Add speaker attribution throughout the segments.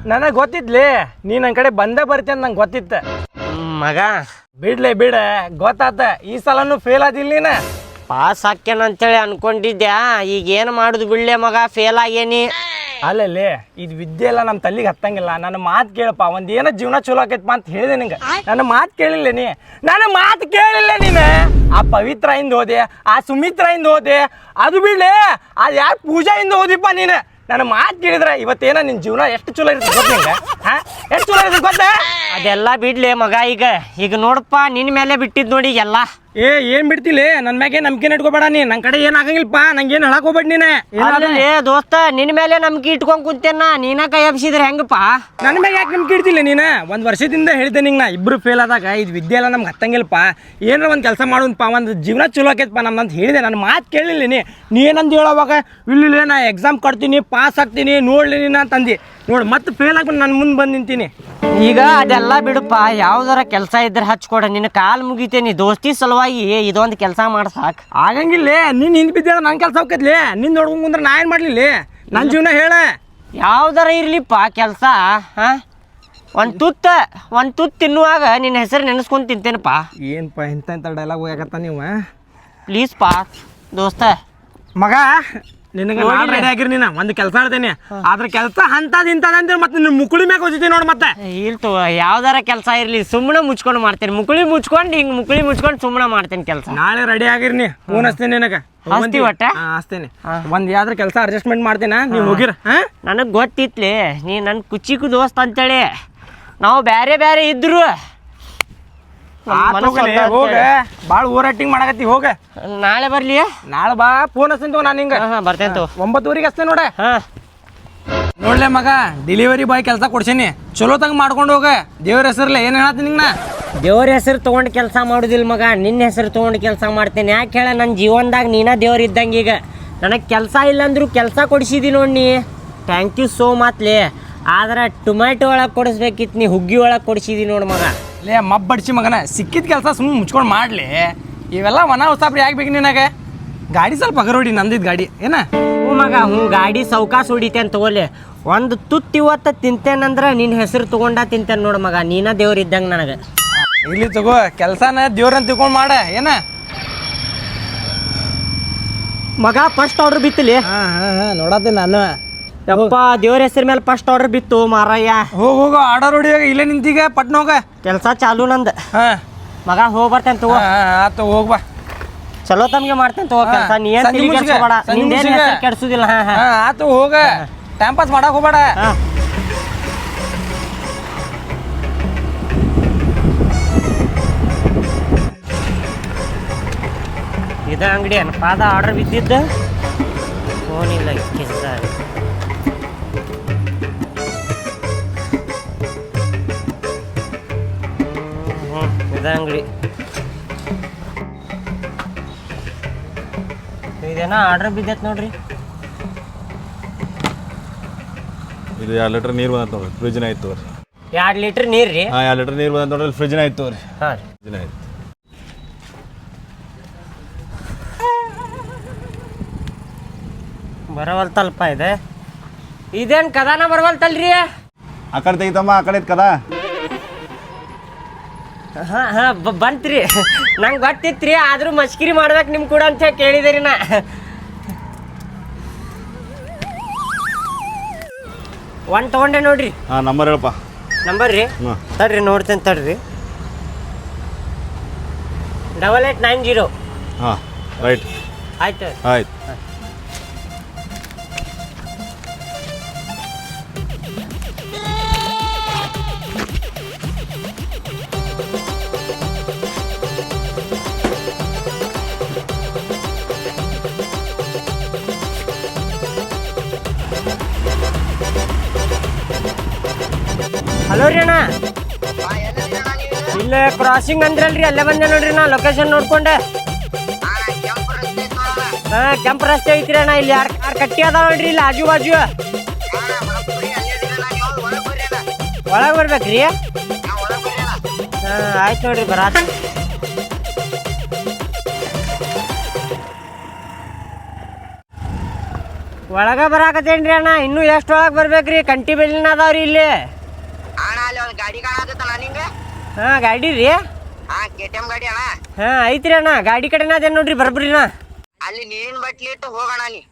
Speaker 1: ನನಗೆ ಗೊತ್ತಿದ್ಲಿ ನೀ ನನ್ನ ಕಡೆ ಬಂದೇ ಬರ್ತಿ ಅಂತ ನಂಗೆ ಗೊತ್ತಿತ್ತು.
Speaker 2: ಮಗ
Speaker 1: ಬಿಡ ಗೊತ್ತಾತ. ಈ ಸಲನು ಫೇಲ್ ಆದಿಲ್ಲ ನೀನು.
Speaker 2: ಪಾಸ್ ಹಾಕ್ಯನ ಅಂತೇಳಿ ಅನ್ಕೊಂಡಿದ್ಯಾ, ಈಗ ಏನು ಮಾಡುದು ಬಿಡ್ಲೆ ಮಗ, ಫೇಲ್ ಆಗೇನಿ.
Speaker 1: ಅಲ್ಲಲ್ಲಿ ಇದು ವಿದ್ಯೆ ಎಲ್ಲ ನಮ್ಮ ತಲೆಗೆ ಹತ್ತಂಗಿಲ್ಲ. ನನ್ನ ಮಾತು ಕೇಳಪ್ಪ, ಒಂದು ಏನೋ ಜೀವನ ಚಲೋ ಆಕೈತಪ್ಪ ಅಂತ ಹೇಳಿದೆ ನಿಂಗೆ. ನನ್ನ ಮಾತು ಕೇಳಿಲ್ಲ ನನ್ನ ಮಾತು ಕೇಳಿಲ್ಲ ನೀನು. ಆ ಪವಿತ್ರ ಇಂದ ಹೋದೆ, ಆ ಸುಮಿತ್ರ ಇಂದ ಹೋದೆ, ಅದು ಬಿಡ್ಲಿ ಅದು ಯಾರು ಪೂಜಾ ಇಂದ ಹೋದಿಪ್ಪ ನೀನು. ನನ್ನ ಮಾತು ಕೇಳಿದ್ರೆ ಇವತ್ತೇನೋ ನಿನ್ನ ಜೀವನ ಎಷ್ಟು ಚಲೋ ಇರುತ್ತೆ ಗೊತ್ತ ನಿಂಗೆ? ಎಷ್ಟು ಚಲೋ ಇರುತ್ತೆ ಗೊತ್ತಾ?
Speaker 2: ಅದೆಲ್ಲ ಬಿಡ್ಲಿ ಮಗ, ಈಗ ನೋಡಪ್ಪ ನಿನ್ನ ಮೇಲೆ ಬಿಟ್ಟಿದ್ ನೋಡಿ ಎಲ್ಲ.
Speaker 1: ಏನ್ ಬಿಡ್ತಿಲಿ? ನನ್ನ ಮ್ಯಾಗೆ ನಂಬಿಕೆ ಇಟ್ಕೋಬೇಡ ನೀ. ನನ್ನ ಕಡೆ ಏನ್ ಆಗಂಗಿಲ್ಲಪ್ಪ, ನಂಗೇನು ಹೇಳಕ್ ಹೋಗ್ಬೇಡ ನೀನೆ.
Speaker 2: ದೋಸ್ತ ನಿನ್ನ ಮೇಲೆ ನಂಬಿಕೆ ಇಟ್ಕೊಂಡ್ ಕುಂತೇನ, ನೀನ ಕೈ ಹಬ್ಸಿದ್ರೆ ಹೆಂಗಪ್ಪ?
Speaker 1: ನನ್ನ ಮ್ಯಾಗ ಯಾಕೆ ನಂಬಿಕೆ ಇಡ್ತಿಲ್ಲ ನೀನು? ಒಂದು ವರ್ಷದಿಂದ ಹೇಳಿದ್ದೆ ನಿಂಗೆ, ನಾ ಇಬ್ರು ಫೇಲ್ ಆದಾಗ ಇದು ವಿದ್ಯೆ ಎಲ್ಲ ನಮ್ಗೆ ಹತ್ತಂಗಿಲ್ಲಪ್ಪ, ಏನಾರ ಒಂದು ಕೆಲಸ ಮಾಡೋಣಪ್ಪ, ಒಂದು ಜೀವನ ಚಲೋ ಆಕೈತಪ್ಪ ನಮ್ದಂತ ಹೇಳಿದೆ. ನನ್ನ ಮಾತು ಕೇಳಿಲ್ಲ ನೀ ಏನಂದು ಹೇಳೋವಾಗ ಇಲ್ಲ ನಾ ಎಕ್ಸಾಮ್ ಕೊಡ್ತೀನಿ, ಪಾಸ್ ಆಗ್ತೀನಿ, ನೋಡ್ಲಿ ನೀನು ಅಂತಂದು ನೋಡಿ ಮತ್ತೆ ಫೇಲ್ ಆಗ್ಬಿಟ್ಟು ನಾನು ಮುಂದೆ ಬಂದು ನಿಂತೀನಿ.
Speaker 2: ಈಗ ಅದೆಲ್ಲ ಬಿಡಪ್ಪ, ಯಾವ್ದಾರ ಕೆಲಸ ಇದ್ರೆ ಹಚ್ಕೊಡ, ನಿನ್ನ ಕಾಲು ಮುಗಿತೇನಿ. ದೋಸ್ತಿ ಸಲುವಾಗಿ ಇದೊಂದು ಕೆಲಸ ಮಾಡ್ಸಾಕ್
Speaker 1: ಆಗಂಗಿಲ್ಲ. ನೀನು ಹಿಂದೆ ಬಿದ್ದ ನನ್ನ ಕೆಲಸ ಹೋಗ್ತೈತ್ಲಿ, ನಿನ್ನ ನೋಡ್ಕೊಂಡ್ ಕುಂದ್ರೆ ನಾ ಏನು ಮಾಡಲಿಲ್ಲ? ನನ್ನ ಜೀವನ ಹೇಳ
Speaker 2: ಯಾವ್ದಾರ ಇರ್ಲಿಪ್ಪ ಕೆಲಸ. ಒಂದು ತುತ್ತು ತಿನ್ನುವಾಗ ನಿನ್ನ ಹೆಸರು ನೆನೆಸ್ಕೊಂಡು ತಿಂತೇನಪ್ಪ.
Speaker 1: ಏನಪ್ಪ ಇಂಥ ಡೈಲಾಗ್ ಹೋಗತ್ತ ನೀವು?
Speaker 2: ಪ್ಲೀಸ್ ಪಾ ದೋಸ್ತ.
Speaker 1: ಮಗ ನಿನಗೆ ರೆಡಿ ಆಗಿರಿ, ನೀನು ಒಂದು ಕೆಲಸ ಹೇಳ್ತೇನೆ, ಆದ್ರ ಕೆಲಸ ಇಂಥದಂತ ಮತ್ತೆ ನಿನ್ನ ಮುಕುಳಿ ಮ್ಯಾಗ ಹೋಗ್ತೀನಿ ನೋಡಿ. ಮತ್ತೆ
Speaker 2: ಇಲ್ತು ಯಾವ್ದಾರ ಕೆಲಸ ಇರ್ಲಿ, ಸುಮ್ಮನೆ ಮುಚ್ಕೊಂಡು ಮಾಡ್ತೇನೆ. ಮುಕುಳಿ ಮುಚ್ಕೊಂಡು ಸುಮ್ಮನೆ ಮಾಡ್ತೇನೆ ಕೆಲಸ.
Speaker 1: ನಾಳೆ ರೆಡಿ ಆಗಿರಿ, ನೀ ಫೋನ್ ಹಚ್ತೇನೆ ನಿನಗೆ. ಹಚ್ತೇನೆ. ಒಂದು ಯಾವ್ದಾರ ಕೆಲಸ ಅಡ್ಜಸ್ಟ್ಮೆಂಟ್ ಮಾಡ್ತೇನೆ, ನೀವು ಹೋಗಿರ.
Speaker 2: ನನಗೆ ಗೊತ್ತಿತ್ಲಿ ನೀ ನನ್ನ ಕುಚಿಕು ದೋಸ್ತ್ ಅಂತೇಳಿ. ನಾವು ಬೇರೆ ಬೇರೆ ಇದ್ರು
Speaker 1: ಹೋಗ, ಭಾಳ ಓವರ್ ಆಕ್ಟಿಂಗ್ ಮಾಡಕತ್ತಿ. ಹೋಗ,
Speaker 2: ನಾಳೆ ಬರ್ಲಿ?
Speaker 1: ನಾಳೆ ಬಾ, ಫೋನ್ ಹಚ್ತೀನಿ ನಾನು ಹಿಂಗೆ.
Speaker 2: ಬರ್ತೇನೆ
Speaker 1: 9:00 ಹಚ್ತೇನೆ ನೋಡ. ನೋಡ್ಲೆ ಮಗ, ಡೆಲಿವರಿ ಬಾಯ್ ಕೆಲಸ ಕೊಡ್ಸೀನಿ, ಚಲೋ ತಂಗ ಮಾಡ್ಕೊಂಡು ಹೋಗ. ದೇವ್ರ ಹೆಸರ್ಲೆ ಏನು ಹೇಳತ್ತೀನಿ ನಿಂಗೆ?
Speaker 2: ದೇವ್ರ ಹೆಸರು ತೊಗೊಂಡು ಕೆಲಸ ಮಾಡೋದಿಲ್ಲ ಮಗ, ನಿನ್ನ ಹೆಸರು ತೊಗೊಂಡು ಕೆಲಸ ಮಾಡ್ತೇನೆ. ಯಾಕೆ ಹೇಳ, ನನ್ನ ಜೀವನದಾಗ ನೀನ ದೇವ್ರು ಇದ್ದಂಗೆ. ಈಗ ನನಗೆ ಕೆಲಸ ಇಲ್ಲಾಂದ್ರೂ ಕೆಲಸ ಕೊಡಿಸಿದಿ ನೋಡಿ ನೀ. ಥ್ಯಾಂಕ್ ಯು ಸೋ ಮಚ್ಲಿ. ಆದ್ರೆ ಟೊಮ್ಯಾಟೊ ಒಳಗೆ ಕೊಡಿಸ್ಬೇಕಿತ್ತು, ನೀ ಹುಗ್ಗಿ ಒಳಗೆ ಕೊಡಿಸಿದಿ ನೋಡಿ ಮಗ.
Speaker 1: ಲೇ ಮಬ್ಬಡಿಸಿ ಮಗನ, ಸಿಕ್ಕಿದ ಕೆಲಸ ಸುಮ್ಮನೆ ಮುಚ್ಕೊಂಡು ಮಾಡಲಿ. ಇವೆಲ್ಲ ಒಣ ಉಸಾಪ್ರಿ ಆಗ್ಬೇಕು ನಿನಗೆ. ಗಾಡಿ ಸ್ವಲ್ಪ ಅಗರೋಡಿ, ನಂದಿದ್ದು ಗಾಡಿ ಏನ?
Speaker 2: ಮಗ ಗಾಡಿ ಸೌಕಾಸ ಹೊಡಿತೇನೆ ತಗೋಲಿ. ಒಂದು ತುತ್ತು ಇವತ್ತು ತಿಂತೇನಂದ್ರೆ ನಿನ್ನ ಹೆಸರು ತೊಗೊಂಡ ತಿಂತೇನೆ ನೋಡು ಮಗ, ನೀನ ದೇವ್ರು ಇದ್ದಂಗೆ ನನಗೆ.
Speaker 1: ಇಲ್ಲಿ ತಗೋ, ಕೆಲಸನ ದೇವ್ರಂತ ತಿಳ್ಕೊಂಡು ಮಾಡ ಏನ
Speaker 2: ಮಗ. First order ಬಿತ್ತಲಿ.
Speaker 1: ನೋಡತ್ತೀನಿ ನಾನು.
Speaker 2: ಯಪ್ಪ, ದೇವ್ರ ಹೆಸರು ಮೇಲೆ ಫಸ್ಟ್ ಆರ್ಡರ್ ಬಿತ್ತು ಮಾರಯ್ಯ.
Speaker 1: ಹೋಗ ಆರ್ಡರ್ ಹೊಡಿಯಾಗ ಇಲ್ಲೇ ನಿಂತೀಗ ಪಟ್ನ ಹೋಗ.
Speaker 2: ಕೆಲಸ ಚಾಲು ನಂದು ಮಗ. ಹೋಗಿ ಬರ್ತೇನೆ ತಗೋ.
Speaker 1: ಆತು ಹೋಗ್ಬಾ.
Speaker 2: ಚಲೋ ತಮ್ಗೆ ಮಾಡ್ತೇನೆ ತಗೋ ಕೆಲಸ. ನೀ ಏನು ಕೆಡ್ಸುದಿಲ್ಲ.
Speaker 1: ಆತು ಹೋಗ, ಟೈಮ್ ಪಾಸ್ ಮಾಡಕ್ ಹೋಗ್ಬೇಡ.
Speaker 2: ಇದ ಅಂಗಡಿ ಅನ್ಪಾದ ಆರ್ಡರ್ ಬಿದ್ದಿದ್ದು. ಫೋನಿಲ್ಲ ಕೆಲಸ. ಇದ ಅಂಗಡಿ. ಇದೇನ ಆರ್ಡರ್ ಬಿದ್ದೈತೆ ನೋಡ್ರಿ.
Speaker 3: ಇದು 2 ಲೀಟರ್ ನೀರು ಬಂದೈತೆ ನೋಡ್ರಿ, ಫ್ರಿಜ್ನ ಆಯ್ತು ತೋರಿ.
Speaker 2: 2 ಲೀಟರ್ ನೀರು ರೀ?
Speaker 3: 2 ಲೀಟರ್ ನೀರು ಬಂದೈತೆ ನೋಡ್ರಿ, ಫ್ರಿಜ್ನ ಆಯ್ತು ತೋರಿ. ಫ್ರಿಜ್ನ ಆಯ್ತು.
Speaker 2: ಬರವಲ್ತಲ್ಪ ಇದೆ. ಇದೇನು ಕದಾನ ಬರವಲ್ತಲ್ರಿ?
Speaker 3: ಆ ಕಡೆ ತೆಗಿತಮ್ಮ, ಆ ಕಡೆ ಕದ.
Speaker 2: ಬಂತ್ರಿ, ನಂಗೆ ಗೊತ್ತಿತ್ರಿ. ಆದ್ರೂ ಮಸ್ಕಿರಿ ಮಾಡ್ಬೇಕು ನಿಮ್ ಕೂಡ ಅಂತ ಕೇಳಿದಿರಿ ನಾ. ಒಂದು ತೊಗೊಂಡೆ ನೋಡ್ರಿ.
Speaker 3: ನಂಬರ್ ಹೇಳಪ್ಪ.
Speaker 2: ನಂಬರ್ ರೀ? ತಡ್ರಿ ನೋಡ್ತೇನೆ ತಡ್ರಿ. 8890.
Speaker 3: ರೈಟ್.
Speaker 2: ಆಯ್ತು. ಹಲೋ ರೀ ಅಣ್ಣ, ಇಲ್ಲೇ ಕ್ರಾಸಿಂಗ್ ಅಂದ್ರಲ್ರಿ, ಅಲ್ಲೇ ಬಂದೆ ನೋಡ್ರಿ. ನಾ ಲೊಕೇಶನ್ ನೋಡ್ಕೊಂಡೆ. ಕೆಂಪು ರಸ್ತೆ ಐತ್ರಿ ಅಣ್ಣ. ಇಲ್ಲಿ 2 ಕಾರ್ ಕಟ್ಟಿ ಅದಾವ ನೋಡ್ರಿ, ಇಲ್ಲಿ ಆಜು ಬಾಜು. ಒಳಗೆ ಬರ್ಬೇಕ್ರಿ? ಆಯ್ತು ನೋಡ್ರಿ, ಬರಾತ. ಒಳಗ ಬರಾಕತ್ತೇನ್ರಿ ಅಣ್ಣ ಇನ್ನೂ ಎಷ್ಟು ಒಳಗೆ ಬರ್ಬೇಕ್ರಿ ಕಂಟಿ ಬೆಲ್ಲಿನ ಅದಾವ್ರಿ ಇಲ್ಲಿ
Speaker 4: ಅಣ್ಣ ಅಲ್ಲಿ ಒಂದು ಗಾಡಿ ಕಾಣತ್ತಲ್ಲ ನಿಂಗೆ
Speaker 2: ಹಾಂ ಗಾಡಿ ರೀ
Speaker 4: KTM ಗಾಡಿ ಅಣ್ಣ
Speaker 2: ಹಾಂ ಐತ್ರಿ ಅಣ್ಣ ಗಾಡಿ ಕಡೆನ ಅದೇನು ನೋಡ್ರಿ ಬರ್ಬ್ರಿನ
Speaker 4: ಅಲ್ಲಿ ನೀರಿನ ಬಟ್ಲಿ ಇಟ್ಟು ಹೋಗೋಣ ನೀ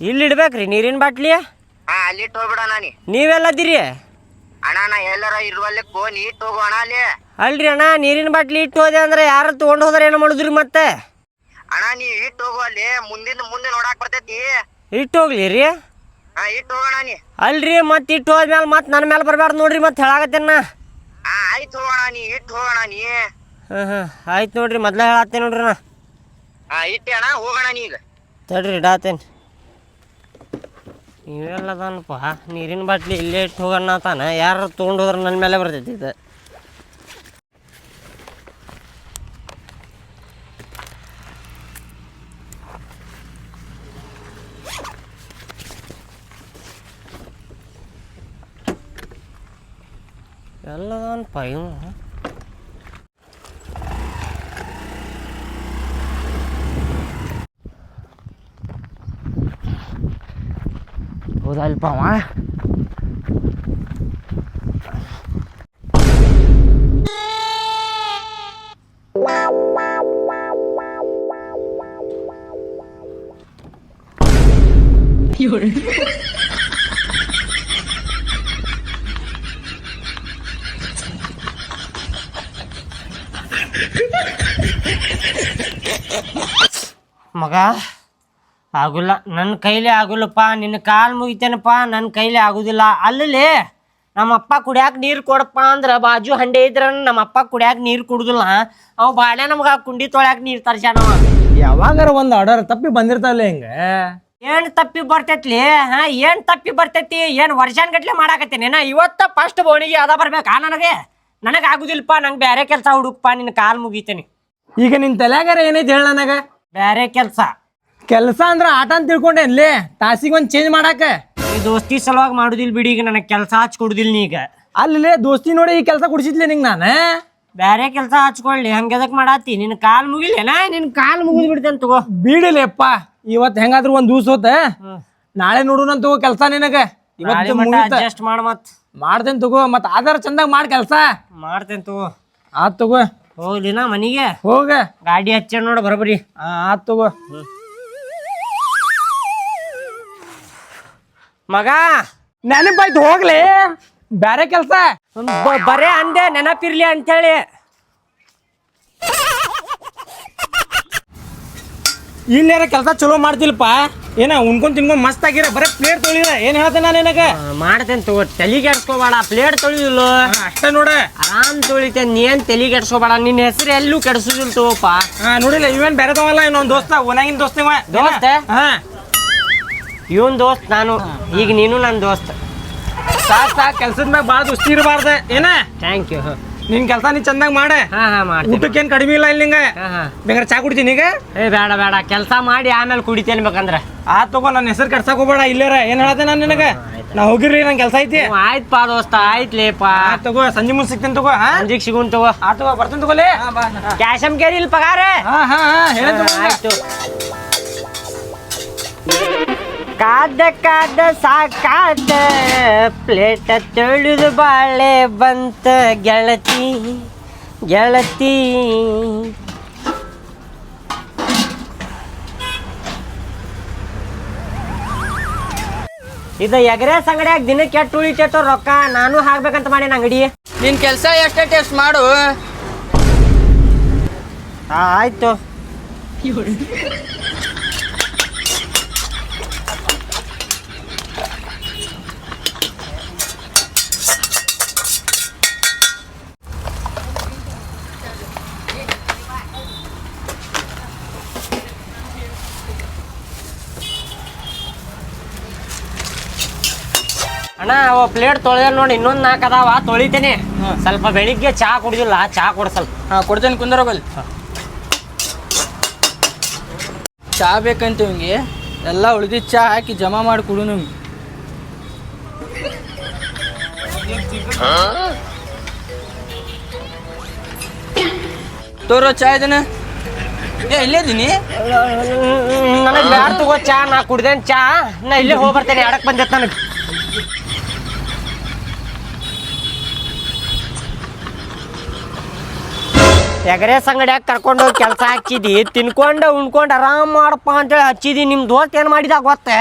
Speaker 2: ಇಲ್ಲಿ ಇಡ್ಬೇಕ್ರಿ ನೀರಿನ ಬಾಟ್ಲಿ
Speaker 4: ಅಲ್ಲಿ ಇಟ್ಟು ಹೋಗ್ಬಿಡೋಣ ನೀ
Speaker 2: ನೀವೆಲ್ಲದಿರಿ
Speaker 4: ಅಣ್ಣ ನಾ ಎಲ್ಲರ ಇರುವಲ್ಲಿ ನೀ ಇಟ್ಟು ಹೋಗೋಣ ಅಲ್ಲಿ
Speaker 2: ಅಲ್ರಿ ಅಣ್ಣ ನೀರಿನ ಬಾಟ್ಲಿ ಇಟ್ಟು ಹೋದೆ ಅಂದ್ರೆ ಯಾರು ತೊಗೊಂಡು ಹೋದ್ರೆ ಏನು ಮಾಡುದ್ರಿ ಮತ್ತೆ
Speaker 4: ಅಣ್ಣ ನೀ ಇಟ್ಟು ಹೋಗು ಅಲ್ಲಿ ಮುಂದೆ ನೋಡಾಕ್ ಬರ್ತೈತಿ
Speaker 2: ಇಟ್ಟು ಹೋಗ್ಲಿ ರೀ
Speaker 4: ಇಟ್ಟು ಹೋಗೋಣ ನೀ
Speaker 2: ಅಲ್ರಿ ಮತ್ತೆ ಇಟ್ಟು ಹೋದ್ಮೇಲೆ ಮತ್ತೆ ನನ್ನ ಮೇಲೆ ಬರಬಾರ್ದು ನೋಡ್ರಿ ಮತ್ತೆ ಹೇಳಾಕತ್ತೇನ
Speaker 4: ಆಯ್ತು ಹೋಗೋಣ ನೀ ಇಟ್ಟು ಹೋಗೋಣ ನೀ
Speaker 2: ಹಾಂ ಆಯ್ತು ನೋಡ್ರಿ ಮೊದ್ಲೇ ಹೇಳತ್ತೇನೆ ನೋಡ್ರಿ ನಾ
Speaker 4: ಇಟ್ಟೆ ಅಣ್ಣ ಹೋಗೋಣ ನೀ ಈಗ
Speaker 2: ತಡ್ರಿ ಇಡಾತೇನೆ ನೀವೆಲ್ಲದನಪ್ಪ ನೀರಿನ ಬಾಟ್ಲಿ ಇಲ್ಲೇ ಇಟ್ಟು ಹೋಗೋಣ ತಾನ ಯಾರು ತೊಗೊಂಡು ಹೋದ್ರೆ ನನ್ನ ಮೇಲೆ ಬರ್ತೈತಿ ಇದು ಎಲ್ಲದನಪ್ಪ ಇವು
Speaker 1: ಹೌದಲ್ಪ ಅವ
Speaker 2: ಮಗ ಆಗುಲ್ಲ ನನ್ನ ಕೈಲೇ ಆಗುಲ್ಲಪ್ಪ ನಿನ್ನ ಕಾಲು ಮುಗಿತೇನಪ್ಪ ನನ್ನ ಕೈಲೇ ಆಗುದಿಲ್ಲ ಅಲ್ಲಿ ನಮ್ಮ ಅಪ್ಪ ಕುಡಿಯಾಕ ನೀರು ಕೊಡಪ್ಪ ಅಂದ್ರೆ ಬಾಜು ಹಂಡೆ ಇದ್ರ ನಮ್ಮ ಅಪ್ಪ ಕುಡಿಯಾಕ ನೀರು ಕುಡುದಿಲ್ಲ ಅವ ಬಾಳೆ ನಮ್ಗೆ ಕುಂಡಿ ತೊಳ್ಯಾಕ ನೀರು ತರ್ಸ್ಯಾನವ
Speaker 1: ಯಾವಾಗಾರ ಒಂದು ಆರ್ಡರ್ ತಪ್ಪಿ ಬಂದಿರ್ತಾವಲ್ಲ ಹಿಂಗ
Speaker 2: ಏನು ತಪ್ಪಿ ಬರ್ತೈತ್ಲಿ ಏನು ತಪ್ಪಿ ಬರ್ತೈತಿ ಏನು ವರ್ಷಾನ್ ಗಟ್ಲೆ ಮಾಡಾಕತ್ತೇನೇನ ಇವತ್ತ ಫಸ್ಟ್ ಬೋಣಿಗೆ ಅದ ಬರ್ಬೇಕಾ ನನಗೆ ಆಗುದಿಲ್ಲಪ್ಪ ನಂಗೆ ಬೇರೆ ಕೆಲಸ ಹುಡುಕಪ್ಪ ನಿನ್ನ ಕಾಲು ಮುಗಿತೇನೆ
Speaker 1: ಈಗ ನಿನ್ ತಲೆಗಾರ ಏನೈತಿ ಹೇಳ ನನಗ
Speaker 2: ಬೇರೆ
Speaker 1: ಕೆಲಸ ಅಂದ್ರ ಆಟ ಅಂತ ತಿಳ್ಕೊಂಡೇನ್ಲಿ ತಾಸಿಗೆ ಒಂದ್ ಚೇಂಜ್ ಮಾಡಾಕ
Speaker 2: ಈ ದೋಸ್ತಿ ಸಲುವಾಗಿ ಮಾಡುದಿಲ್ಲ ಬಿಡಿ ಈಗ ನನಗೆ ಕೆಲಸ ಹಚ್ಕೊಡುದಿಲ್ಲ ನೀ ಈಗ
Speaker 1: ಅಲ್ಲಿ ದೋಸ್ತಿ ನೋಡಿ ಈ ಕೆಲಸ ಕೊಡಿಸಿದ್ಲಿ ನಿಂಗೆ ನಾನು
Speaker 2: ಬೇರೆ ಕೆಲಸ ಹಚ್ಕೊಳ್ಳಿ ಹಂಗೆದಕ್ ಮಾಡಾತಿ ನಿನ್ನ ಕಾಲ್ ಮುಗಿಲೇನಾ ನಿನ್ನ ಕಾಲ್ ಮುಗಿದ್ ಬಿಡ್ತೇನೆ ತಗೋ
Speaker 1: ಬಿಡಿಲೆಪ್ಪ ಇವತ್ತು ಹೆಂಗಾದ್ರೂ ಒಂದ್ ದಿವ್ಸ ಹೋತ ನಾಳೆ ನೋಡೋಣ ತಗೋ ಕೆಲಸ ನಿನಗ ಇವತ್ತು
Speaker 2: ಅಡ್ಜಸ್ಟ್ ಮಾಡ ಮತ್
Speaker 1: ಮಾಡ್ತೇನೆ ತಗೋ ಮತ್ ಆಧಾರ ಚಂದಾಗ ಮಾಡ್ ಕೆಲಸ
Speaker 2: ಮಾಡ್ತೇನೆ ತಗೋ
Speaker 1: ಆತ್ ತಗೋ
Speaker 2: ಹೋಗ್ಲಿನ ಮನಿಗೆ
Speaker 1: ಹೋಗ
Speaker 2: ಗಾಡಿ ಹಚ್ಚ ನೋಡ ಬರಬರಿ
Speaker 1: ಆತ್ ತಗೋ
Speaker 2: ಮಗ
Speaker 1: ನೆನಪಾಯ್ತು ಹೋಗ್ಲಿ ಬ್ಯಾರೆ ಕೆಲ್ಸ
Speaker 2: ಬರೇ ಅಂದೆ ನೆನಪಿರ್ಲಿ ಅಂತೇಳಿ
Speaker 1: ಇಲ್ಲೇರ ಕೆಲಸ ಚಲೋ ಮಾಡ್ತಿಲ್ಪ ಏನ ಉಣ್ಕೊಂಡ್ ತಿನ್ಕೊಂಡ್ ಮಸ್ತ್ ಆಗಿರ ಬರೇ ಪ್ಲೇಟ್ ತೊಳಿದ ಏನ್ ಹೇಳ್ತೇನೆ ನಾನು ನಿನಗ
Speaker 2: ಮಾಡ್ತೇನೆ ತಗೋ ತಲೆಗೆ ಕೆಡ್ಸ್ಕೋಬೇಡ ಪ್ಲೇಟ್ ತೊಳಿದಿಲ್ಲ
Speaker 1: ಅಷ್ಟೇ ನೋಡ
Speaker 2: ಆರಾಮ್ ತೊಳಿತೇನೆ ನೀ ಏನ್ ತಲೆಗೆ ಕೆಡ್ಸ್ಕೋಬೇಡ ನಿನ್ನ ಹೆಸರು ಎಲ್ಲೂ ಕೆಡ್ಸುದಿಲ್ಲ ತಗೋಪ
Speaker 1: ನೋಡಿಲ್ಲ ಇವೇನ್ ಬೇರೆ ತಗೋಲ್ಲ ಇನ್ನೊಂದ್ ದೋಸ್ತ ಓನಾಗಿನ ದೋಸ್ತ ಇವ
Speaker 2: ದೋಸ್ತ ಇವನ್ ದೋಸ್ತ್ ನಾನು ಈಗ ನೀನು ನನ್ನ ದೋಸ್ತ್
Speaker 1: ಸಾಕ್ ಕೆಲ್ಸದ ಮ್ಯಾಗ ಭಾಳ ದೋಸ್ತಿ ಇರಬಾರ್ದ ಏನ
Speaker 2: ಥ್ಯಾಂಕ್ ಯು
Speaker 1: ನಿನ್ ಕೆಲಸ ನೀ ಚಂದಾಗ ಮಾಡ
Speaker 2: ಮಾಡ್ತೀನಿ
Speaker 1: ಊಟಕ್ಕೇನ್ ಕಡಿಮೆ ಇಲ್ಲ ಇಲ್ಲಿ ನಿಂಗೆ ಬೇಕಾದ್ರೆ ಚಾ ಕುಡಿತೀನಿ ಈಗ
Speaker 2: ಏ ಬೇಡ ಕೆಲಸ ಮಾಡಿ ಆಮೇಲೆ ಕುಡಿತೇನೆ ಬೇಕಂದ್ರೆ
Speaker 1: ಆತ್ ತಗೋ ನನ್ನ ಹೆಸರು ಕಟ್ಸಕ್ ಹೋಗ್ಬೇಡ ಇಲ್ಲೇರ ಏನ್ ಹೇಳ್ತೇನೆ ನಾನು ನಿನಗ ನಾ ಹೋಗಿರ್ಲಿ ನನ್ ಕೆಲಸ ಐತಿ
Speaker 2: ಆಯ್ತಪ್ಪ ದೋಸ್ತ ಆಯ್ತ್ಲೇಪ
Speaker 1: ತಗೋ ಸಂಜೆ ಮುಂದೆ ಸಿಗ್ತೇನೆ ತಗೋ
Speaker 2: ಸಂಜಿಗ್ ಸಿಗುನ್ ತಗೋ
Speaker 1: ಆತ್ ತಗೋ ಬರ್ತೇನೆ ತಗೋಲಿ
Speaker 2: ಕ್ಯಾಶಮ್ ಕೇರಿ ಇಲ್ಲಿ ಪಗಾರ ಆಯ್ತು ಕಾದ ಸಾಕಾದ ಪ್ಲೇಟ್ ತೊಳೆದು ಬಾಳೆ ಬಂತ ಗೆಳತಿ ಇದು ಎಗ್ರೆಸ್ ಅಂಗಡಿಯಾಗ ದಿನಕ್ಕೆ ಎಷ್ಟು ಉಳಿತೈತೋ ರೊಕ್ಕ ನಾನು ಹಾಕ್ಬೇಕಂತ ಮಾಡೇನ ಅಂಗಡಿ
Speaker 5: ನಿನ್ ಕೆಲಸ ಎಷ್ಟೇ ಟೆಸ್ಟ್ ಮಾಡು
Speaker 2: ಆಯ್ತು ಅಣ್ಣ ಅವ ಪ್ಲೇಟ್ ತೊಳೆದ ನೋಡಿ ಇನ್ನೊಂದು 4 ಅದಾವ ತೊಳಿತೇನೆ ಸ್ವಲ್ಪ ಬೆಳಿಗ್ಗೆ ಚಾ ಕುಡಿದಿಲ್ಲ ಚಾ ಕೊಡ ಸ್ವಲ್ಪ
Speaker 5: ಕೊಡ್ತೇನೆ ಕುಂದರೋಗಲ್ಲಿ ಚಾ ಬೇಕಂತ ಇವಂಗೆ ಎಲ್ಲ ಉಳಿದಿದ್ದ ಚಾ ಹಾಕಿ ಜಮಾ ಮಾಡಿ ಕುಡು ನಿಮ್ಗೆ ತೋರೋ ಚಾ ಇದನ್ನ ಇಲ್ಲೇ ಇದೀನಿ
Speaker 2: ನನಗೆ ಬ್ಯಾಡ ತಗೋ ತಗೋ ಚಾ, ನಾ ಕುಡ್ದೇನ್ ಚಾ, ನಾ ಇಲ್ಲೇ ಹೋಗಿ ಬರ್ತೇನೆ, ಆಡಕ್ ಬಂದೈತೆ ನನಗೆ. ಎಗರೇಸ್ ಅಂಗಡಿಯಾಗ ಕರ್ಕೊಂಡು ಹೋಗಿ ಕೆಲಸ ಹಚ್ಚಿದಿ, ತಿನ್ಕೊಂಡು ಉಣ್ಕೊಂಡು ಆರಾಮ್ ಮಾಡಪ್ಪ ಅಂತೇಳಿ ಹಚ್ಚಿದಿ. ನಿಮ್ಮ ದೋಸ್ತ್ ಏನು ಮಾಡಿದ ಗೊತ್ತೇ?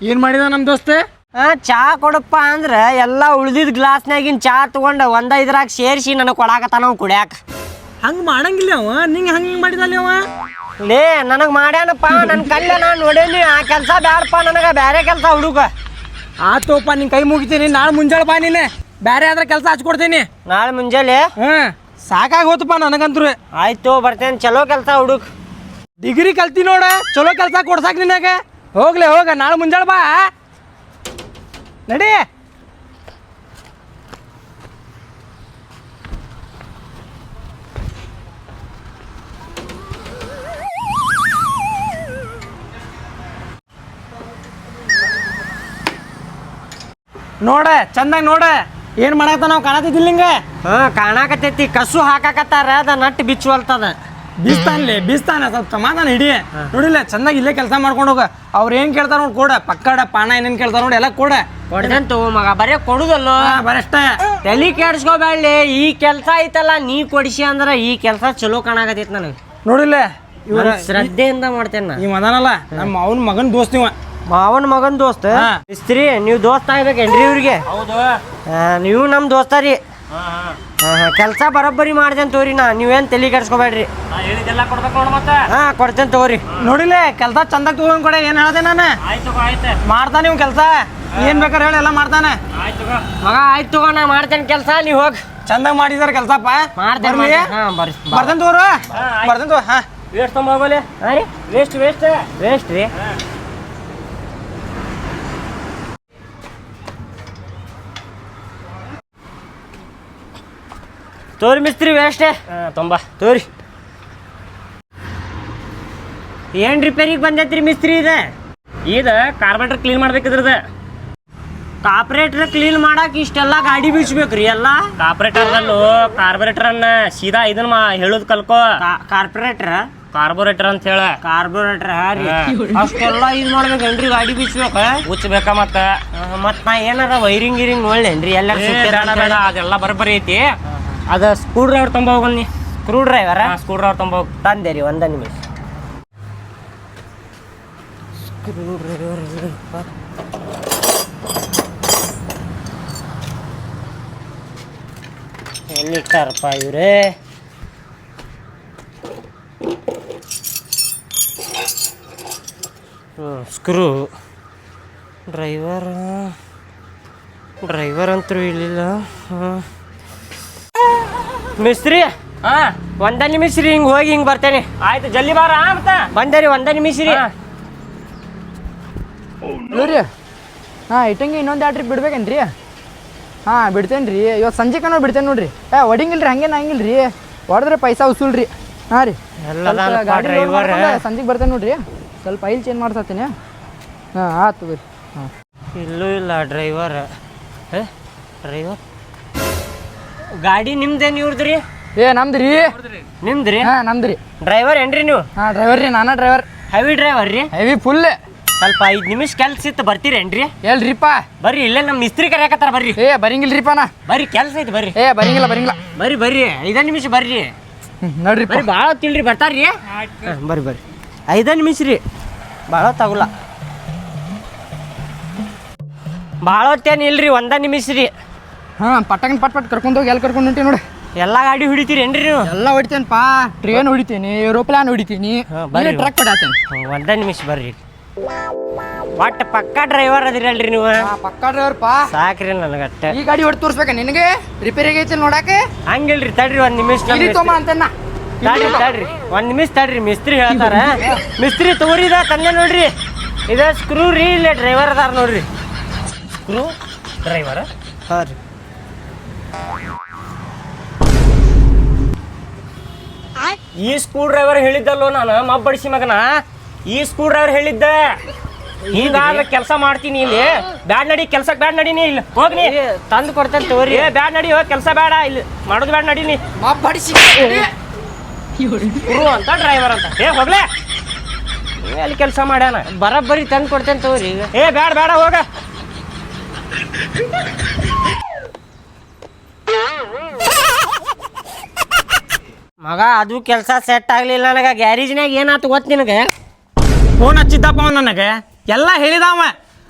Speaker 1: ಏನ್ ಮಾಡಿದ ನಮ್ಮ ದೋಸ್ತ?
Speaker 2: ಚಾ ಕೊಡಪ್ಪ ಅಂದ್ರೆ ಎಲ್ಲ ಉಳ್ದಿದ್ ಗ್ಲಾಸ್ನಾಗಿನ ಚಾ ತಗೊಂಡು ಇದ್ರಾಗ ಸೇರಿಸಿ ನನಗೆ ಕೊಡಾಕತ್ತಾನ ನಾವು ಕುಡಿಯಾಕ.
Speaker 1: ಹಂಗೆ ಮಾಡಂಗಿಲ್ಲ ಅವ, ನಿಂಗೆ ಹಂಗೆ ಮಾಡಿದಲ್ಲಿ ಅವ.
Speaker 2: ಲೇ ನನಗೆ ಮಾಡ್ಯಾನಪ್ಪ, ನನ್ನ ಕಲ್ಲ ನಾನು ನೋಡೇನಿ. ಆ ಕೆಲಸ ಬ್ಯಾಡಪ್ಪ ನನಗೆ, ಬೇರೆ ಕೆಲಸ ಹುಡುಗ.
Speaker 1: ಆತೋಪ್ಪ, ನಿನ್ ಕೈ ಮುಗಿತೀನಿ. ನಾಳೆ ಮುಂಜಾನೆ ಬಾ, ನೀನೆ ಬೇರೆ ಆದ್ರೆ ಕೆಲಸ ಹಚ್ಕೊಡ್ತೀನಿ.
Speaker 2: ನಾಳೆ ಮುಂಜಾನೆ
Speaker 1: ಸಾಕಾಗಿ ಹೋತಪ್ಪ ನನಗಂತ್ರು.
Speaker 2: ಆಯ್ತು ಬರ್ತೇನೆ, ಚಲೋ ಕೆಲಸ ಹುಡುಗ.
Speaker 1: ಡಿಗ್ರಿ ಕಲ್ತಿ ನೋಡ, ಚಲೋ ಕೆಲಸ ಕೊಡ್ಸಾಕ್ ನಿನಗೆ. ಹೋಗ್ಲೆ ಹೋಗ, ನಾಳೆ ಮುಂಜಾನೆ ಬಾ, ನಡಿ. ನೋಡ ಚಂದಾಗ ನೋಡ, ಏನ್ ಮಾಡಾಕ ನಾವು ಕಾಣತಿದ್ದಿಲ್ಲ ಹಿಂಗ.
Speaker 2: ಕಾಣಾಕತ್ತೈತಿ, ಕಸು ಹಾಕಾಕತ್ತಾರ, ಅದ ನಟ್ಟು ಬಿಚ್ಚುವಲ್ತದ.
Speaker 1: ಬೀಸ್ತಾನ ಸ್ವಲ್ಪ ಸಮಾಧಾನ ಹಿಡಿ. ನೋಡಿಲ್ಲ ಚಂದಾಗ ಇಲ್ಲೇ ಕೆಲಸ ಮಾಡ್ಕೊಂಡು ಹೋಗ. ಅವ್ರು ಏನ್ ಕೇಳ್ತಾರ ನೋಡಿ ಕೊಡ, ಪಕ್ಕಡ ಪಾನ ಏನೇನ್ ಕೇಳ್ತಾರ ನೋಡಿ ಎಲ್ಲ ಕೊಡ.
Speaker 2: ಕೊಡ್ದಂತ ಮಗ, ಬರೇ ಕೊಡುದಲ್ಲೋ,
Speaker 1: ಬರಷ್ಟ
Speaker 2: ತಲೆ ಕೆಡ್ಸ್ಕೋಬೇಡಿ. ಈ ಕೆಲಸ ಐತಲ್ಲ ನೀ ಕೊಡಿಸಿ ಅಂದ್ರ ಈ ಕೆಲಸ ಚಲೋ ಕಾಣಾಕತ್ತೈತಿ ನನಗೆ.
Speaker 1: ನೋಡಿಲ್ಲ
Speaker 2: ಇವ್ರ ಶ್ರದ್ಧೆಯಿಂದ ಮಾಡ್ತೇನೆ.
Speaker 1: ಈ ಮದನಲ್ಲ ನಮ್ಮ ಅವನ ಮಗನ್ ದೋಸ್ತ್ ಇವ.
Speaker 2: ಮಾವನ ಮಗನ್ ದೋಸ್ತ ಮಿಸ್ತ್ರಿ, ನೀವು ದೋಸ್ತ ಆಗ್ಬೇಕೇನ್ರಿ ಇವ್ರಿಗೆ? ನೀವು ನಮ್ಮ ದೋಸ್ತ ರೀ. ಕೆಲಸ ಬರೋಬ್ಬರಿ ಮಾಡ್ತೇನೆ ತಗೋರಿ. ನೀವೇನ್ ತಲೆ ಕೆಡ್ಸ್ಕೊಬೇಡ್ರಿ. ಕೊಡ್ತೇನೆ ತಗೋರಿ.
Speaker 1: ನೋಡಿಲ್ಲ ಕೆಲಸ ಚಂದಾಗ ತಗೊಂಡ್ ಕೊಡೆ. ಏನ್ ಹೇಳ್ದೆ ನಾನು? ಮಾಡ್ತಾನೆ ಇವ್ ಕೆಲಸ, ಏನ್ ಬೇಕಾರೆ ಹೇಳಿ ಎಲ್ಲ ಮಾಡ್ತಾನೆ
Speaker 2: ಮಗ. ಆಯ್ತು ತಗೋ, ನಾ ಮಾಡ್ತೇನೆ ಕೆಲಸ, ನೀವು ಹೋಗಿ.
Speaker 1: ಚಂದಾಗ ಮಾಡಿದಾರ ಕೆಲ್ಸಪ್ಪ.
Speaker 2: ಮಾಡ್ತೇನೆ.
Speaker 1: ಬರ್ತೇನೆ ತಗೋರು, ಬರ್ತೇನೆ ತಗೋ.
Speaker 2: ವೇಸ್ಟ್ ತೊಗೊಂಬೋಗಲೆ. ವೇಸ್ಟ್ ವೇಸ್ಟ್ ವೇಸ್ಟ್ ರೀ. ತೋರಿ ಮಿಸ್ತ್ರಿ ವೇಸ್ಟೇ ತೋರಿ. ಏನ್ ರಿಪೇರಿಗೆ ಬಂದೈತ್ರಿ ಮಿಸ್ತ್ರಿ?
Speaker 6: ಇದು ಕಾರ್ಬೊರೇಟರ್ ಕ್ಲೀನ್ ಮಾಡ್ಬೇಕಿದ್ರದ.
Speaker 2: ಕಾರ್ಪೊರೇಟರ್ ಕ್ಲೀನ್ ಮಾಡಕ್ ಇಷ್ಟೆಲ್ಲ ಗಾಡಿ ಬೀಳ್ಸ್ಬೇಕ್ರಿ ಎಲ್ಲ?
Speaker 6: ಕಾರ್ಬೊರೇಟರ್ ಅನ್ನ ಸೀದಾ ಇದನ್ನ ಹೇಳೋದ್ ಕಲ್ಕೋ. ಕಾರ್ಬೊರೇಟರ್ ಅಂತ ಹೇಳ.
Speaker 2: ಕಾರ್ಬೊರೇಟರ್ ಅಷ್ಟೆಲ್ಲ ಇದು ಮಾಡ್ಬೇಕೇನ್ರಿ? ಗಾಡಿ ಬೀಳ್ಸ್ಬೇಕ,
Speaker 6: ಉಚ್ಚಬೇಕ ಮತ್ತ
Speaker 2: ನಾ ಏನಾರ ವೈರಿಂಗ್ ಗಿರಿಂಗ್ ನೋಡ್ಲೇನ್ರಿ? ಎಲ್ಲ
Speaker 6: ಬೇಡ, ಅದೆಲ್ಲ ಬರಬರಿ ಐತಿ. ಅದ ಸ್ಕ್ರೂ ಡ್ರೈವರ್ ತೊಂಬ ಹೋಗಿ.
Speaker 2: ಸ್ಕ್ರೂ ಡ್ರೈವರ್
Speaker 6: ತೊಂಬ ಹೋಗಿ
Speaker 2: ತಂದೆ ರೀ, ಒಂದ ನಿಮಿಷ. ಸ್ಕ್ರೂ ಡ್ರೈವರ್ ಎಲ್ಲಿಟ್ಟಾರಪ್ಪ ಇವ್ರೆ? ಸ್ಕ್ರೂ ಡ್ರೈವರ್ ಅಂತೂ ಇಲ್ಲಿಲ್ಲ. ಮಿಸ್ತ್ರಿ ಒಂದ ನಿಮಿಷ ರೀ, ಹಿಂಗೆ ಹೋಗಿ ಹಿಂಗೆ ಬರ್ತೇನೆ.
Speaker 6: ಆಯ್ತು, ಜಲ್ದಿ ಬಾರ.
Speaker 2: ಬಂದೆ ರೀ, ಒಂದ ನಿಮಿಷ ರೀ.
Speaker 5: ನೋಡ್ರಿ ಇಟ್ಟಂಗೆ ಇನ್ನೊಂದು 2 ಟ್ರಿಪ್ ಬಿಡ್ಬೇಕೇನ್ರಿ? ಬಿಡ್ತೇನೆ ರೀ, ಇವತ್ತು ಸಂಜೆ ಕನ್ನೋ ಬಿಡ್ತೇನೆ ನೋಡ್ರಿ. ಒಡಿಂಗಿಲ್ರಿ, ಹಂಗೇನು ರೀ, ಹೊಡೆದ್ರೆ ಪೈಸಾ ವಸೂಲ್ ರೀ. ರೀ ಗಾಡಿ
Speaker 2: ಡ್ರೈವರ್
Speaker 5: ಸಂಜೆಗೆ ಬರ್ತೇನೆ ನೋಡ್ರಿ. ಸ್ವಲ್ಪ ಆಯಿಲ್ ಚೇಂಜ್ ಮಾಡ್ಸತ್ತೀನಿ. ಆಯ್ತು ರೀ.
Speaker 2: ಇಲ್ಲೂ ಇಲ್ಲ ಡ್ರೈವರ್. ಗಾಡಿ ನಿಮ್ದೇನು ಇವ್ರದ್ರಿ?
Speaker 5: ನಮ್ದು ರೀ.
Speaker 2: ನಿಮ್ದ್ರಿ?
Speaker 5: ನಮ್ದು ರೀ.
Speaker 2: ಡ್ರೈವರ್ ಏನ್ರಿ ನೀವು?
Speaker 5: ಡ್ರೈವರ್ ರೀ, ನಾನಾ ಡ್ರೈವರ್.
Speaker 2: ಹೆವಿ ಡ್ರೈವರ್ ರೀ?
Speaker 5: Heavy full.
Speaker 2: ಸ್ವಲ್ಪ 5 ನಿಮಿಷ ಕೆಲ್ಸ ಇತ್ತು, ಬರ್ತೀರೇನ್ರಿ?
Speaker 5: ಎಲ್ರಿಪ್ಪ?
Speaker 2: ಬರ್ರಿ, ಇಲ್ಲೇ ನಮ್ಮ ಮಿಸ್ತ್ರಿ ಕರೆಯಕತ್ತಾರ, ಬರ್ರಿ.
Speaker 5: ಬರಂಗಿಲ್ರಿಪ್ಪ ನಾ.
Speaker 2: ಬರ್ರಿ, ಕೆಲ್ಸ ಐತಿ, ಬರ್ರಿ.
Speaker 5: ಬರಂಗಿಲ್ಲ.
Speaker 2: ಬರ್ರಿ 5 ನಿಮಿಷ ಬರ್ರಿ.
Speaker 5: ನೋಡ್ರಿ
Speaker 2: ಬರ್ರಿ, ಭಾಳ ಹೊತ್ತಿಲ್ರಿ, ಬರ್ತಾರ್ರಿ. ಬರ್ರಿ 5 ನಿಮಿಷ ರೀ, ಭಾಳ ತಗೋಲ್ಲ. ಭಾಳ ಹೊತ್ತೇನು ಇಲ್ರಿ, 1 ನಿಮಿಷ ರೀ.
Speaker 5: ಪಟ್ಟಕನ್ ಪಟ್ ಕರ್ಕೊಂಡು ಹೋಗಿ ಎಲ್ಲಿ ಕರ್ಕೊಂಡು ಹೊಂಟಿ ನೋಡಿ.
Speaker 2: ಎಲ್ಲ ಗಾಡಿ ಹೊಡಿತೀರೇನ್ರಿ ನೀವು?
Speaker 5: ಎಲ್ಲ ಹೊಡಿತೇನಪ್ಪ. ಟ್ರೇನ್ ಹೊಡಿತೀನಿ, ಏರೋಪ್ಲಾನ್ ಹೊಡಿತೀನಿ, ಟ್ರಕ್ ಹೊಡ್ಯಾತೇನೆ.
Speaker 2: 1 ನಿಮಿಷ ಬರ್ರಿ. ಒಟ್ಟು ಪಕ್ಕಾ ಡ್ರೈವರ್ ಅದಿರಲ್ರಿ ನೀವು?
Speaker 5: ಪಕ್ಕಾ ಡ್ರೈವರ್ ಪಾ.
Speaker 2: ಸಾಕ್ರಿ ನನಗಟ್ಟ.
Speaker 5: ಈ ಗಾಡಿ ಹೊಡಿ ತೋರಿಸ್ಬೇಕ ನಿನಗೆ? ರಿಪೇರಿಗೆ ಐತಿ ನೋಡಾಕೆ?
Speaker 2: ಹಂಗಿಲ್ರಿ, ತಡ್ರಿ 1 ನಿಮಿಷ. ತಡ್ರಿ 1 ನಿಮಿಷ ತಡ್ರಿ, ಮಿಸ್ತ್ರಿ ಹೇಳ್ತಾರ. ಮಿಸ್ತ್ರಿ ತಗೋರಿದ ತಂದೆ ನೋಡ್ರಿ. ಇದ ಸ್ಕ್ರೂ ರೀ, ಇಲ್ಲೇ ಡ್ರೈವರ್ ಅದಾರ ನೋಡ್ರಿ.
Speaker 6: Screw driver?
Speaker 2: ಹಾಂ ರೀ. ಈ ಸ್ಕ್ರೂ ಡ್ರೈವರ್ ಹೇಳಿದ್ದಲ್ಲೋ ನಾನು, ಮಬ್ಬಡಿಸಿ ಮಗನ. ಈ ಸ್ಕ್ರೂ ಡ್ರೈವರ್ ಹೇಳಿದ್ದೆ.
Speaker 6: ಹಿಂಗಾಗ ಕೆಲಸ ಮಾಡ್ತೀನಿ ಇಲ್ಲಿ. ಬ್ಯಾಡ್ ನಡಿ, ಕೆಲ್ಸಕ್ಕೆ ಬ್ಯಾಡ್ ನಡೀನಿ. ಇಲ್ಲಿ ಹೋಗ್ನಿ,
Speaker 2: ತಂದು ಕೊಡ್ತೇನೆ ತಗೋರಿ.
Speaker 6: ಬ್ಯಾಡ್ ನಡಿ, ಹೋಗಿ ಕೆಲಸ ಬೇಡ, ಇಲ್ಲಿ ಮಾಡೋದು ಬ್ಯಾಡ್ ನಡೀನಿ.
Speaker 5: ಮಬ್ಬಡಿಸಿ
Speaker 6: ಸ್ಕ್ರೂ ಅಂತ ಡ್ರೈವರ್ ಅಂತ ಹೋಗ್ಲೇ. ಎಲ್ಲಿ ಕೆಲಸ ಮಾಡ್ಯಾನ
Speaker 2: ಬರೋಬ್ಬರಿ ತಂದು ಕೊಡ್ತೇನೆ ತಗೋರಿ ಈಗ
Speaker 6: ಏ ಬೇಡ ಬೇಡ ಹೋಗ
Speaker 2: ಮಗ ಅದು ಕೆಲಸ ಸೆಟ್ ಆಗಲಿಲ್ಲ ನನಗೆ ಗ್ಯಾರೇಜ್ನಾಗ ಏನಾಯ್ತು ಗೊತ್ತು ನಿನಗೆ
Speaker 1: ಫೋನ್ ಹಚ್ಚಿದ್ದಪ್ಪ ಅವ ನನಗೆ ಎಲ್ಲ ಹೇಳಿದವ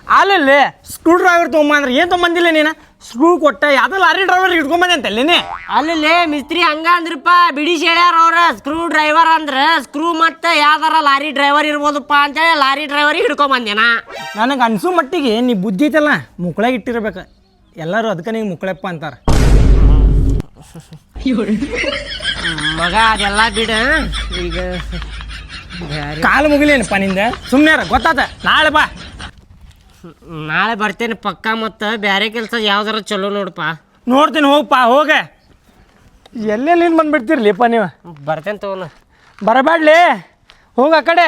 Speaker 1: ಅಲ್ಲಿ ಸ್ಕ್ರೂ ಡ್ರೈವರ್ ತೊಗೊಂಬಂದ್ರೆ ಏನು ತೊಗೊಂಬಂದಿಲ್ಲ ನೀನು ಸ್ಕ್ರೂ ಕೊಟ್ಟ ಯಾವ್ದೋ ಲಾರಿ ಡ್ರೈವರ್ ಇಟ್ಕೊಂಬಂದೆ ಅಂತಲ್ಲಿ
Speaker 2: ಅಲ್ಲಿ ಮಿಸ್ತ್ರಿ ಹಂಗ ಅಂದ್ರಪ್ಪ ಬಿಡಿಸಿ ಹೇಳ್ಯಾರ ಅವ್ರ ಸ್ಕ್ರೂ ಡ್ರೈವರ್ ಅಂದ್ರೆ ಸ್ಕ್ರೂ ಮತ್ತೆ ಯಾವ್ದಾರ ಲಾರಿ ಡ್ರೈವರ್ ಇರ್ಬೋದಪ್ಪ ಅಂತೇಳಿ ಲಾರಿ ಡ್ರೈವರಿಗೆ ಹಿಡ್ಕೊಂಬಂದೇನ
Speaker 1: ನನಗೆ ಅನ್ಸೋ ಮಟ್ಟಿಗೆ ನೀ ಬುದ್ಧಿ ಐತಲ್ಲ ಮುಕ್ಳಾಗ ಇಟ್ಟಿರ್ಬೇಕು ಎಲ್ಲರೂ ಅದಕ್ಕೆ ನೀವು ಮುಕ್ಳಪ್ಪ ಅಂತಾರೆ
Speaker 2: ಮಗ ಅದೆಲ್ಲ ಬಿಡ ಈಗ
Speaker 1: ಕಾಲು ಮುಗಿಲೇನಪ್ಪ ನಿಂದ ಸುಮ್ಮನೆ ಗೊತ್ತಾತ ನಾಳೆ ಬಾ
Speaker 2: ನಾಳೆ ಬರ್ತೇನೆ ಪಕ್ಕ ಮತ್ತು ಬೇರೆ ಕೆಲಸ ಯಾವ್ದಾರ ಚಲೋ ನೋಡಪ್ಪ
Speaker 1: ನೋಡ್ತೀನಿ ಹೋಗಪ್ಪ ಹೋಗ ಎಲ್ಲೆಲ್ಲಿ ಬಂದ್ಬಿಡ್ತಿರ್ಲಿಪ್ಪ ನೀವು
Speaker 2: ಬರ್ತೇನೆ ತಗೋಣ
Speaker 1: ಬರಬೇಡ್ಲಿ ಹೋಗ ಆ ಕಡೆ